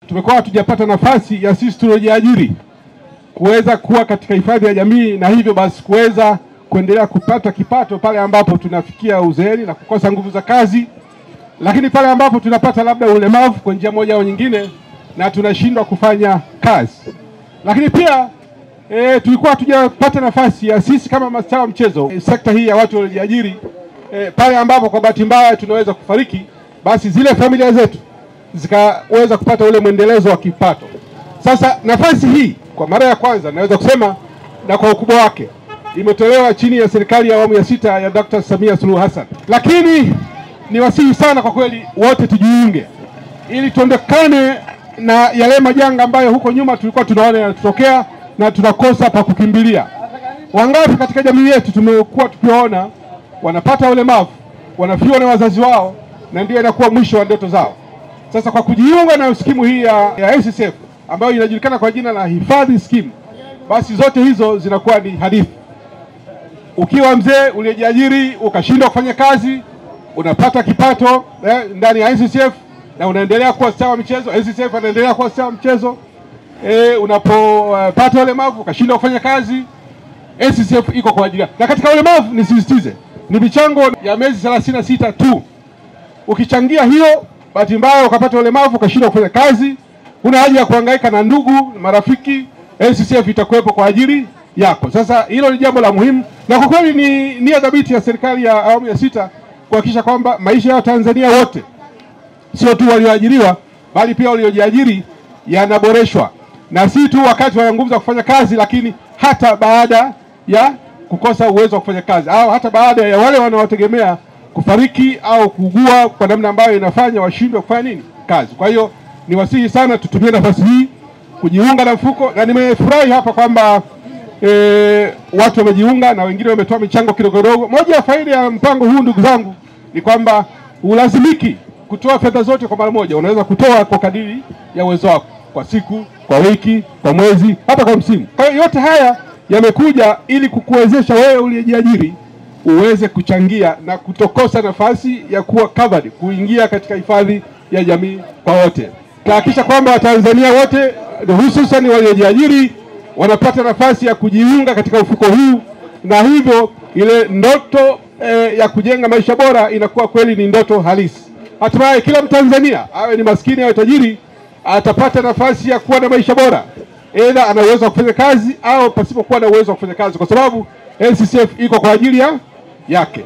tumekuwa hatujapata nafasi ya sisi tuliojiajiri kuweza kuwa katika hifadhi ya jamii, na hivyo basi kuweza kuendelea kupata kipato pale ambapo tunafikia uzeeni na kukosa nguvu za kazi, lakini pale ambapo tunapata labda ulemavu kwa njia moja au nyingine na tunashindwa kufanya kazi. Lakini pia tulikuwa hatujapata nafasi ya sisi kama mastaa wa mchezo, sekta hii ya watu waliojiajiri, pale ambapo kwa bahati mbaya tunaweza kufariki, basi zile familia zetu zikaweza kupata ule mwendelezo wa kipato. Sasa nafasi hii kwa mara ya kwanza naweza kusema na kwa ukubwa wake imetolewa chini ya serikali ya awamu ya 6 ya Dr. Samia Suluhu Hassan. Lakini ni wasihi sana kwa kweli wote tujiunge ili tuondokane na yale majanga ambayo huko nyuma tulikuwa tunaona yanatokea na tunakosa pa kukimbilia. Wangapi katika jamii yetu tumekuwa tukiona wanapata ulemavu, wanafiwa na wazazi wao, na ndio inakuwa mwisho wa ndoto zao. Sasa kwa kujiunga na skimu hii ya NSSF ambayo inajulikana kwa jina la hifadhi skimu, basi zote hizo zinakuwa ni hadithi. Ukiwa mzee uliyejiajiri ukashindwa kufanya kazi, unapata kipato ndani ya NSSF na unaendelea kuwa staa wa michezo, NSSF anaendelea kuwa staa wa mchezo. Unapopata ulemavu ukashindwa kufanya kazi, NSSF iko kwa ajili. Na katika ulemavu nisisitize, ni michango ya miezi 36 tu. Ukichangia hiyo, bahati mbaya ukapata ulemavu ukashindwa kufanya kazi, una haja ya kuhangaika na ndugu, marafiki, NSSF itakuwepo kwa ajili yako. Sasa hilo ni jambo la muhimu, na kwa kweli ni nia dhabiti ya serikali ya awamu ya 6 kuhakikisha kwamba maisha ya Tanzania wote, sio tu walioajiriwa bali pia waliojiajiri, yanaboreshwa, na si tu wakati wana nguvu za kufanya kazi, lakini hata baada ya kukosa uwezo wa kufanya kazi, au hata baada ya wale wanaotegemea kufariki au kuugua kwa namna ambayo inafanya washindwe kufanya nini kazi. Kwa hiyo ni wasihi sana tutumie nafasi hii kujiunga na mfuko, na nimefurahi hapa kwamba watu wamejiunga na wengine wametoa michango kidogo kidogo. Moja ya faida ya mpango huu ndugu zangu ni kwamba ulazimiki kutoa fedha zote kwa mara moja. Unaweza kutoa kwa kadiri ya uwezo wako, kwa siku, kwa wiki, kwa mwezi, hata kwa msimu. Kwa hiyo yote haya yamekuja ili kukuwezesha wewe uliyejiajiri uweze kuchangia na kutokosa nafasi ya kuwa covered, kuingia katika hifadhi ya jamii kwa wote. Tuhakikisha kwamba Watanzania wote hususan waliojiajiri wanapata nafasi ya kujiunga katika mfuko huu, na hivyo ile ndoto ya kujenga maisha bora inakuwa kweli ni ndoto halisi. Hatimaye kila Mtanzania awe ni maskini au tajiri atapata nafasi ya kuwa na maisha bora, aidha ana uwezo wa kufanya kazi au pasipokuwa na uwezo wa kufanya kazi, kwa sababu NSSF iko kwa ajili yake.